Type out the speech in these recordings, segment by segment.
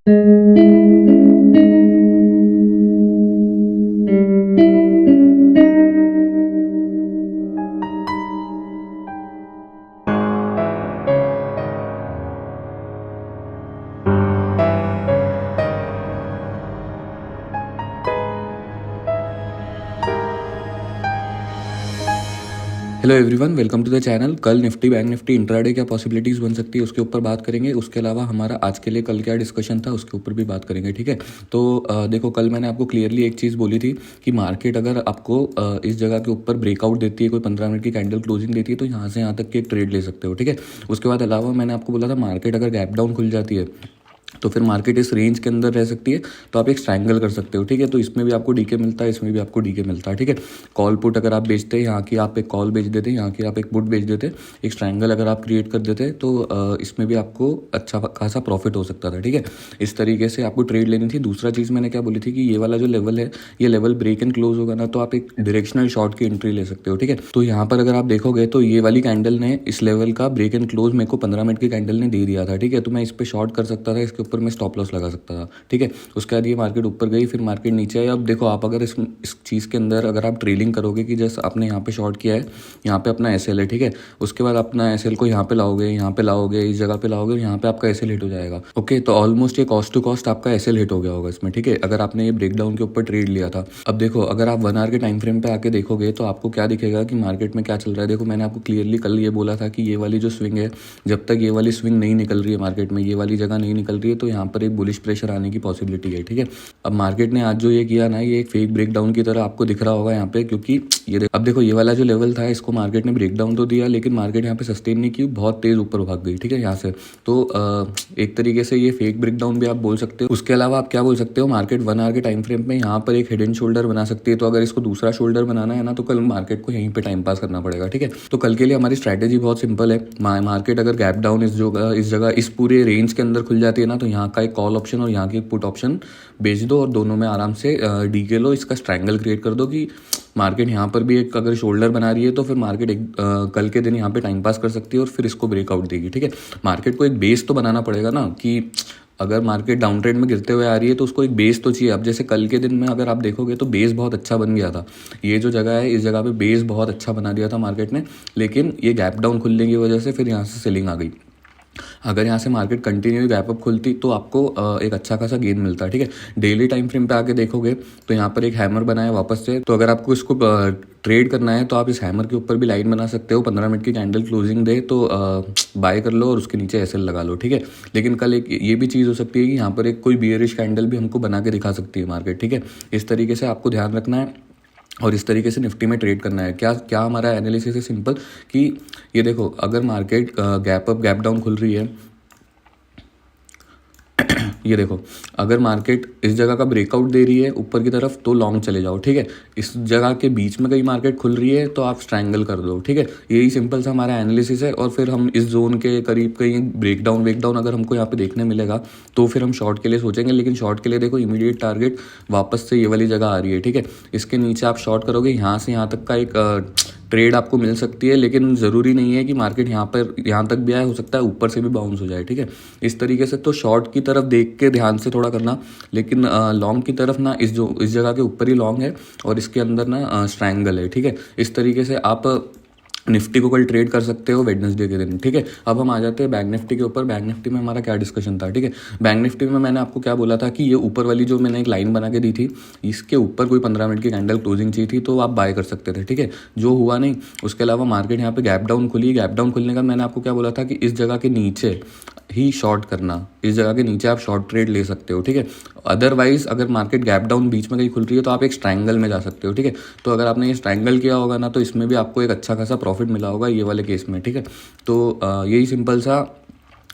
Hello everyone, welcome to the channel. कल Nifty bank Nifty intraday क्या possibilities बन सकती है उसके ऊपर बात करेंगे। उसके अलावा हमारा आज के लिए कल क्या डिस्कशन था उसके ऊपर भी बात करेंगे, ठीक है। तो देखो, कल मैंने आपको क्लियरली एक चीज़ बोली थी कि मार्केट अगर आपको इस जगह के ऊपर ब्रेकआउट देती है, कोई 15 मिनट की कैंडल क्लोजिंग देती है, तो यहाँ से यहाँ तक की एक ट्रेड ले सकते हो, ठीक है। उसके बाद अलावा मैंने आपको बोला था मार्केट अगर गैप डाउन खुल जाती है तो फिर मार्केट इस रेंज के अंदर रह सकती है, तो आप एक स्ट्रैंगल कर सकते हो, ठीक है। तो इसमें भी आपको डीके मिलता है, इसमें भी आपको डीके मिलता है, ठीक है। कॉल पुट अगर आप बेचते हैं, यहाँ की आप एक कॉल बेच देते, यहाँ की आप एक पुट बेच देते, एक स्ट्रैंगल अगर आप क्रिएट कर देते, तो इसमें भी आपको अच्छा खासा प्रॉफिट हो सकता था, ठीक है। इस तरीके से आपको ट्रेड लेनी थी। दूसरा चीज़ मैंने क्या बोली थी कि ये वाला जो लेवल है, ये लेवल ब्रेक एंड क्लोज होगा ना, तो आप एक डायरेक्शनल शॉर्ट की एंट्री ले सकते हो, ठीक है। तो यहाँ पर अगर आप देखोगे तो ये वाली कैंडल ने इस लेवल का ब्रेक एंड क्लोज मेरे को 15 मिनट की कैंडल ने दे दिया था, ठीक है। तो मैं इस पर शॉर्ट कर सकता था, इसके ऊपर मैं स्टॉप लॉस लगा सकता था, ठीक है। उसके बाद ये मार्केट ऊपर गई, फिर मार्केट नीचे आई। अब देखो, आप अगर इस चीज़ के अंदर अगर आप ट्रेलिंग करोगे कि जैसे आपने यहाँ पे शॉर्ट किया है, यहाँ पे अपना एसएल है, ठीक है। उसके बाद अपना एसएल को यहाँ पे लाओगे, यहाँ पे लाओगे, इस जगह पे लाओगे, यहाँ पे आपका एसएल हिट हो जाएगा, ओके। तो ऑलमोस्ट ये कॉस्ट टू कॉस्ट आपका एसएल हिट हो गया होगा इसमें, ठीक है, अगर आपने ये ब्रेकडाउन के ऊपर ट्रेड लिया था। अब देखो, अगर आप 1 आवर के टाइम फ्रेम पे आके देखोगे तो आपको क्या दिखेगा कि मार्केट में क्या चल रहा है। देखो, मैंने आपको क्लियरली कल ये बोला था कि ये वाली जो स्विंग है, जब तक ये वाली स्विंग नहीं निकल रही है मार्केट में, ये वाली जगह नहीं निकल रही है, तो यहाँ पर एक बुलिश प्रेशर आने की पॉसिबिलिटी है, ठीक है। अब मार्केट ने आज जो ये किया ना, ये एक फेक ब्रेकडाउन की तरह आपको दिख रहा होगा यहाँ पे, क्योंकि अब देखो, ये वाला जो लेवल था इसको मार्केट ने ब्रेकडाउन तो दिया, लेकिन मार्केट यहाँ पे सस्टेन नहीं की, बहुत तेज ऊपर भाग गई, ठीक है, यहाँ से। तो एक तरीके से ये फेक ब्रेकडाउन भी आप बोल सकते हो। उसके अलावा आप क्या बोल सकते हो, मार्केट 1 आवर के टाइम फ्रेम में यहाँ पर एक हिडन शोल्डर बना सकती है। तो अगर इसको दूसरा शोल्डर बनाना है ना, तो कल मार्केट को यहीं पे टाइम पास करना पड़ेगा, ठीक है। तो कल के लिए हमारी स्ट्रैटेजी बहुत सिंपल है। मार्केट अगर गैप डाउन इस जगह इस पूरे रेंज के अंदर खुल जाती है ना, तो यहाँ का एक कॉल ऑप्शन और यहाँ की एक पुट ऑप्शन बेच दो और दोनों में आराम से डीके लो, इसका स्ट्रैंगल क्रिएट कर दो कि मार्केट यहाँ पर भी एक अगर शोल्डर बना रही है, तो फिर मार्केट कल के दिन यहाँ पे टाइम पास कर सकती है और फिर इसको ब्रेकआउट देगी, ठीक है। मार्केट को एक बेस तो बनाना पड़ेगा ना, कि अगर मार्केट डाउन ट्रेंड में गिरते हुए आ रही है तो उसको एक बेस तो चाहिए। अब जैसे कल के दिन में अगर आप देखोगे तो बेस बहुत अच्छा बन गया था। ये जो जगह है, इस जगह पे बेस बहुत अच्छा बना दिया था मार्केट ने, लेकिन ये गैप डाउन खुलने की वजह से फिर यहाँ से सेलिंग आ गई। अगर यहाँ से मार्केट कंटिन्यू गैप अप खुलती तो आपको एक अच्छा खासा गेन मिलता है, ठीक है। डेली टाइम फ्रेम पे आके देखोगे तो यहाँ पर एक हैमर बना है वापस से। तो अगर आपको इसको ट्रेड करना है तो आप इस हैमर के ऊपर भी लाइन बना सकते हो। 15 मिनट की कैंडल क्लोजिंग दे तो बाय कर लो और उसके नीचे एसएल लगा लो, ठीक है। लेकिन कल एक ये भी चीज़ हो सकती है कि यहाँ पर एक कोई बियरिश कैंडल भी हमको बना के दिखा सकती है मार्केट, ठीक है। इस तरीके से आपको ध्यान रखना है और इस तरीके से निफ्टी में ट्रेड करना है। क्या क्या हमारा एनालिसिस है सिंपल, कि ये देखो, अगर market gap up gap down खुल रही है, ये देखो, अगर मार्केट इस जगह का ब्रेकआउट दे रही है ऊपर की तरफ तो लॉन्ग चले जाओ, ठीक है। इस जगह के बीच में कहीं मार्केट खुल रही है तो आप स्ट्रैंगल कर दो, ठीक है। यही सिंपल सा हमारा एनालिसिस है। और फिर हम इस जोन के करीब कहीं ब्रेकडाउन अगर हमको यहाँ पे देखने मिलेगा तो फिर हम शॉर्ट के लिए सोचेंगे। लेकिन शॉर्ट के लिए देखो, इमीडिएट टारगेट वापस से ये वाली जगह आ रही है, ठीक है। इसके नीचे आप शॉर्ट करोगे, यहाँ से यहाँ तक का एक ट्रेड आपको मिल सकती है, लेकिन ज़रूरी नहीं है कि मार्केट यहाँ तक भी आए, हो सकता है ऊपर से भी बाउंस हो जाए, ठीक है। इस तरीके से तो शॉर्ट की तरफ देख के ध्यान से थोड़ा करना, लेकिन लॉन्ग की तरफ ना, इस जगह के ऊपर ही लॉन्ग है और इसके अंदर ना स्ट्रैंगल है, ठीक है। इस तरीके से आप निफ्टी को कल ट्रेड कर सकते हो वेडनेसडे के दिन, ठीक है। अब हम आ जाते हैं बैंक निफ्टी के ऊपर। बैंक निफ्टी में हमारा क्या डिस्कशन था, ठीक है। बैंक निफ्टी में मैंने आपको क्या बोला था कि ये ऊपर वाली जो मैंने एक लाइन बना के दी थी, इसके ऊपर कोई 15 मिनट की कैंडल क्लोजिंग चाहिए थी तो आप बाय कर सकते थे, ठीक है। जो हुआ नहीं। उसके अलावा मार्केट यहाँ पे गैप डाउन खुली। गैप डाउन खुलने का मैंने आपको क्या बोला था कि इस जगह के नीचे ही शॉर्ट करना, इस जगह के नीचे आप शॉर्ट ट्रेड ले सकते हो, ठीक है। अदरवाइज अगर मार्केट गैप डाउन बीच में कहीं खुल रही है तो आप एक स्ट्रैंगल में जा सकते हो, ठीक है। तो अगर आपने ये स्ट्रैंगल किया होगा ना, तो इसमें भी आपको एक अच्छा खासा प्रॉफिट मिला होगा ये वाले केस में, ठीक है। तो यही सिंपल सा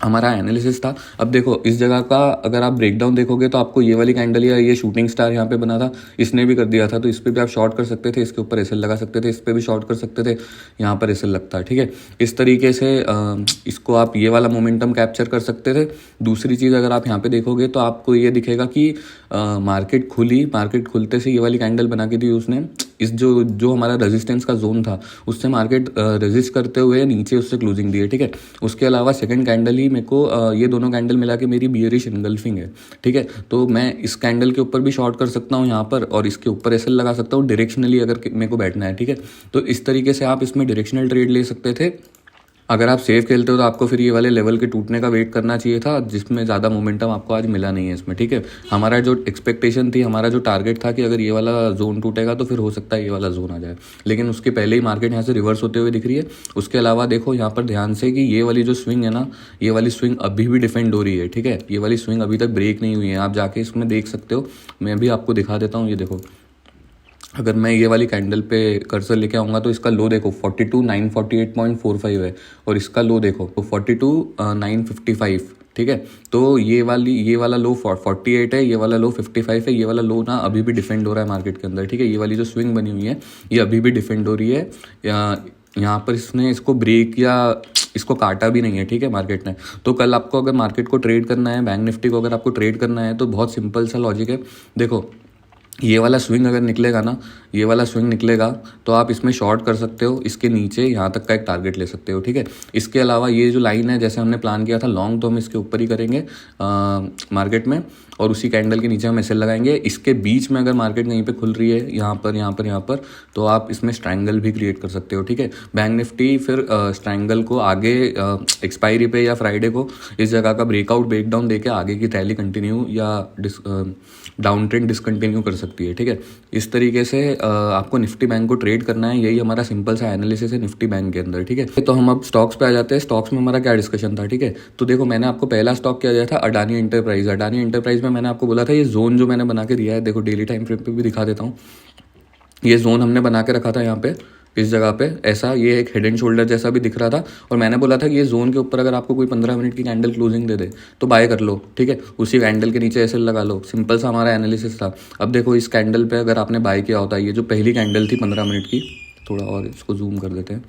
हमारा एनालिसिस था। अब देखो, इस जगह का अगर आप ब्रेकडाउन देखोगे तो आपको ये वाली कैंडल या ये शूटिंग स्टार यहाँ पे बना था, इसने भी कर दिया था, तो इस पर भी आप शॉर्ट कर सकते थे, इसके ऊपर एसएल लगा सकते थे, इस पर भी शॉर्ट कर सकते थे, यहाँ पर एसएल लगता है, ठीक है। इस तरीके से इसको आप ये वाला मोमेंटम कैप्चर कर सकते थे। दूसरी चीज़, अगर आप यहाँ पे देखोगे तो आपको ये दिखेगा कि मार्केट खुलते से ये वाली कैंडल बना के दी उसने, इस जो जो हमारा रेजिस्टेंस का जोन था उससे मार्केट रेजिस्ट करते हुए नीचे उससे क्लोजिंग दी है, ठीक है। उसके अलावा सेकंड कैंडल ही मेरे को ये दोनों कैंडल मिला के मेरी बियरिश इनगल्फिंग है, ठीक है। तो मैं इस कैंडल के ऊपर भी शॉर्ट कर सकता हूँ यहाँ पर, और इसके ऊपर ऐसे लगा सकता हूँ डायरेक्शनली अगर मेरे को बैठना है, ठीक है। तो इस तरीके से आप इसमें डायरेक्शनल ट्रेड ले सकते थे। अगर आप सेफ खेलते हो तो आपको फिर ये वाले लेवल के टूटने का वेट करना चाहिए था, जिसमें ज़्यादा मोमेंटम आपको आज मिला नहीं है इसमें, ठीक है। हमारा जो एक्सपेक्टेशन थी, हमारा जो टारगेट था कि अगर ये वाला जोन टूटेगा तो फिर हो सकता है ये वाला जोन आ जाए, लेकिन उसके पहले ही मार्केट यहाँ से रिवर्स होते हुए दिख रही है। उसके अलावा देखो यहाँ पर ध्यान से कि ये वाली जो स्विंग है ना, ये वाली स्विंग अभी भी डिफेंड हो रही है, ठीक है। ये वाली स्विंग अभी तक ब्रेक नहीं हुई है, आप जाके इसमें देख सकते हो। मैं भी आपको दिखा देता हूँ, ये देखो, अगर मैं ये वाली कैंडल पे कर्सर लेके आऊँगा तो इसका लो देखो 42,948.45 है, और इसका लो देखो तो 42,955, ठीक है। तो ये वाला लो 48 है, ये वाला लो 55 है। ये वाला लो ना अभी भी डिफेंड हो रहा है मार्केट के अंदर, ठीक है। ये वाली जो स्विंग बनी हुई है ये अभी भी डिफेंड हो रही है। यहाँ पर इसने इसको ब्रेक या इसको काटा भी नहीं है, ठीक है, मार्केट ने। तो कल आपको अगर मार्केट को ट्रेड करना है, बैंक निफ्टी को अगर आपको ट्रेड करना है, तो बहुत सिंपल सा लॉजिक है। देखो ये वाला स्विंग अगर निकलेगा ना, ये वाला स्विंग निकलेगा तो आप इसमें शॉर्ट कर सकते हो, इसके नीचे यहाँ तक का एक टारगेट ले सकते हो, ठीक है। इसके अलावा ये जो लाइन है, जैसे हमने प्लान किया था लॉन्ग, तो हम इसके ऊपर ही करेंगे मार्केट में, और उसी कैंडल के नीचे हम एसएल लगाएंगे। इसके बीच में अगर मार्केट कहीं पे खुल रही है, यहाँ पर, तो आप इसमें स्ट्रैंगल भी क्रिएट कर सकते हो, ठीक है। बैंक निफ्टी फिर स्ट्रैंगल को आगे एक्सपायरी पे या फ्राइडे को इस जगह का ब्रेकआउट ब्रेकडाउन देके आगे की रैली कंटिन्यू या डाउन ट्रेंड डिसकंटिन्यू कर सकती है, ठीक है। इस तरीके से आपको निफ्टी बैंक को ट्रेड करना है, यही हमारा सिंपल सा एनालिसिस है निफ्टी बैंक के अंदर, ठीक है। तो हम अब स्टॉक्स पे आ जाते हैं। स्टॉक्स में हमारा क्या डिस्कशन था, ठीक है। तो देखो मैंने आपको पहला स्टॉक क्या दिया था, अडानी एंटरप्राइज। अडानी एंटरप्राइज में मैंने आपको बोला था ये जोन जो मैंने बना के दिया है, देखो डेली टाइम फ्रेम पे भी दिखा देता हूँ। ये जोन हमने बना के रखा था यहाँ पे, इस जगह पे ऐसा, ये एक हेड एंड शोल्डर जैसा भी दिख रहा था, और मैंने बोला था कि ये जोन के ऊपर अगर आपको कोई 15 मिनट की कैंडल क्लोजिंग दे दे तो बाय कर लो, ठीक है। उसी कैंडल के नीचे ऐसे लगा लो, सिंपल सा हमारा एनालिसिस था। अब देखो इस कैंडल पे अगर आपने बाय किया होता है, ये जो पहली कैंडल थी 15 मिनट की, थोड़ा और इसको जूम कर देते हैं,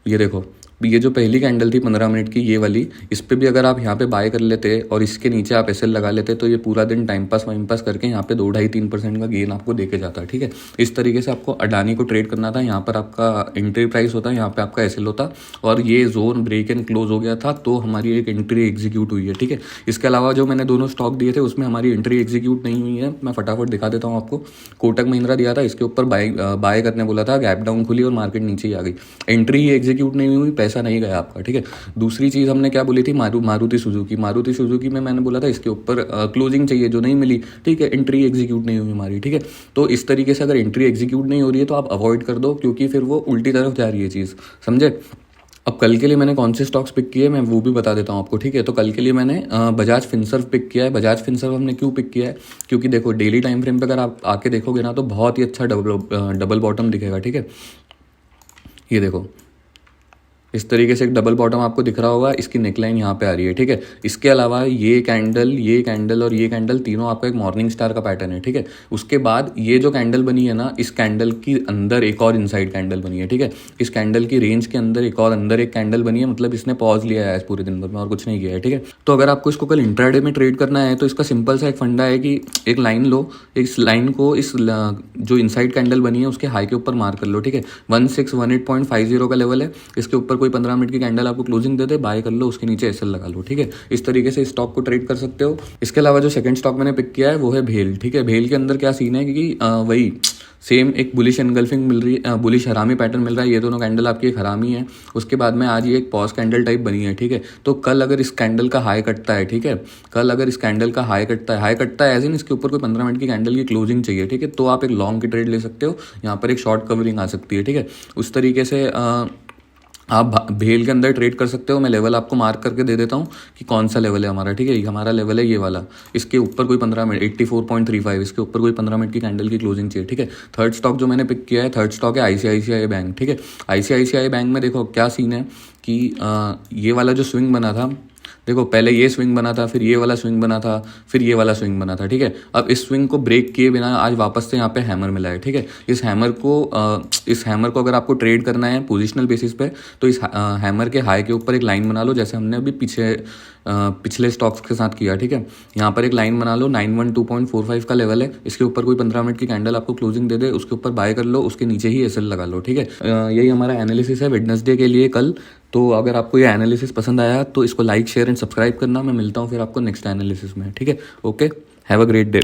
ये देखो ये जो पहली कैंडल थी 15 मिनट की, ये वाली, इस पे भी अगर आप यहाँ पे बाय कर लेते और इसके नीचे आप एसएल लगा लेते तो ये पूरा दिन टाइम पास करके यहाँ पे 2-2.5-3% का गेन आपको देके जाता है, ठीक है। इस तरीके से आपको अडानी को ट्रेड करना था। यहाँ पर आपका एंट्री प्राइस होता है, यहाँ पे आपका एसएल होता, और ये जोन ब्रेक एंड क्लोज हो गया था तो हमारी एक एंट्री एग्जीक्यूट हुई है, ठीक है। इसके अलावा जो मैंने दोनों स्टॉक दिए थे उसमें हमारी एंट्री एग्जीक्यूट नहीं हुई है, मैं फटाफट दिखा देता हूँ आपको। कोटक महिंद्रा दिया था, इसके ऊपर बाय करने बोला था, गैप डाउन खुली और मार्केट नीचे ही आ गई, एंट्री ही एग्जीक्यूट नहीं हुई, पैसा नहीं गया आपका, ठीक है। दूसरी चीज़ हमने क्या बोली थी, मारुति सुजुकी में मैंने बोला था इसके ऊपर क्लोजिंग चाहिए, जो नहीं मिली, ठीक है, एंट्री एग्जीक्यूट नहीं हुई हमारी, ठीक है। तो इस तरीके से अगर एंट्री एग्जीक्यूट नहीं हो रही है तो आप अवॉइड कर दो, क्योंकि फिर वो उल्टी तरफ जा रही है चीज़, समझे। अब कल के लिए मैंने कौन से स्टॉक्स पिक किए मैं वो भी बता देता हूँ आपको, ठीक है। तो कल के लिए मैंने बजाज फिनसर्व पिक किया है। बजाज फिनसर्व हमने क्यों पिक किया है, क्योंकि देखो डेली टाइम फ्रेम पे अगर आप आके देखोगे ना तो बहुत ही अच्छा डबल बॉटम दिखेगा, ठीक है। ये देखो इस तरीके से एक डबल बॉटम आपको दिख रहा होगा, इसकी नेकलाइन यहाँ पे आ रही है, ठीक है। इसके अलावा ये कैंडल और ये कैंडल तीनों आपका एक मॉर्निंग स्टार का पैटर्न है, ठीक है। उसके बाद ये जो कैंडल बनी है ना, इस कैंडल की अंदर एक और इनसाइड कैंडल बनी है, ठीक है। इस कैंडल की रेंज के अंदर एक और अंदर एक कैंडल बनी है, मतलब इसने पॉज लिया है पूरे दिन भर में और कुछ नहीं किया है, ठीक है। तो अगर आपको इसको कल इंट्राडे में ट्रेड करना है तो इसका सिंपल सा एक फंडा है कि एक लाइन लो, इस लाइन को इस जो इनसाइड कैंडल बनी है उसके हाई के ऊपर मार कर लो, ठीक है। 1618.50 का लेवल है, इसके ऊपर कोई 15 मिनट की कैंडल आपको क्लोजिंग दे दे, बाय कर लो, उसके नीचे एसएल लगा लो, ठीक है। इस तरीके से स्टॉक को ट्रेड कर सकते हो। इसके अलावा जो सेकंड स्टॉक मैंने पिक किया है वो है भेल, ठीक है। भेल के अंदर क्या सीन है, क्योंकि वही सेम एक बुलिश एनगल्फिंग मिल रही है, बुलिश हरामी पैटर्न मिल रहा है। ये दोनों कैंडल आपकी एक हरामी है, उसके बाद में आज ये एक पॉज कैंडल टाइप बनी है, ठीक है। तो कल अगर इस कैंडल का हाई कटता है, ठीक है, कल अगर इस कैंडल का हाई कटता है एज इन इसके ऊपर कोई 15 मिनट की कैंडल की क्लोजिंग चाहिए, ठीक है, तो आप एक लॉन्ग की ट्रेड ले सकते हो। यहाँ पर एक शॉर्ट कवरिंग आ सकती है, ठीक है। उस तरीके से आप भेल के अंदर ट्रेड कर सकते हो। मैं लेवल आपको मार्क करके दे देता हूँ कि कौन सा लेवल है हमारा, ठीक है। हमारा लेवल है ये वाला, इसके ऊपर कोई 15 मिनट 84.35, इसके ऊपर कोई 15 मिनट की कैंडल की क्लोजिंग चाहिए, ठीक है। थर्ड स्टॉक जो मैंने पिक किया है, थर्ड स्टॉक है आईसीआईसीआई बैंक, ठीक है। आईसीआईसीआई बैंक में देखो क्या सीन है कि ये वाला जो स्विंग बना था, देखो पहले ये स्विंग बना था, फिर ये वाला स्विंग बना था, फिर ये वाला स्विंग बना था, ठीक है। अब इस स्विंग को ब्रेक किए बिना आज वापस से यहाँ पे हैमर मिला है, ठीक है। इस हैमर को अगर आपको ट्रेड करना है पोजिशनल बेसिस पे, तो इस हैमर के हाई के ऊपर एक लाइन बना लो, जैसे हमने अभी पिछले स्टॉक्स के साथ किया, ठीक है। यहाँ पर एक लाइन बना लो, 912.45 का लेवल है, इसके ऊपर कोई 15 मिनट की कैंडल आपको क्लोजिंग दे दे, उसके ऊपर बाय कर लो, उसके नीचे ही एसएल लगा लो, ठीक है। यही हमारा एनालिसिस है वेडनेसडे के लिए कल। तो अगर आपको ये एनालिसिस पसंद आया तो इसको लाइक शेयर एंड सब्सक्राइब करना। मैं मिलता हूँ फिर आपको नेक्स्ट एनालिसिस में, ठीक है। Okay, have a great day.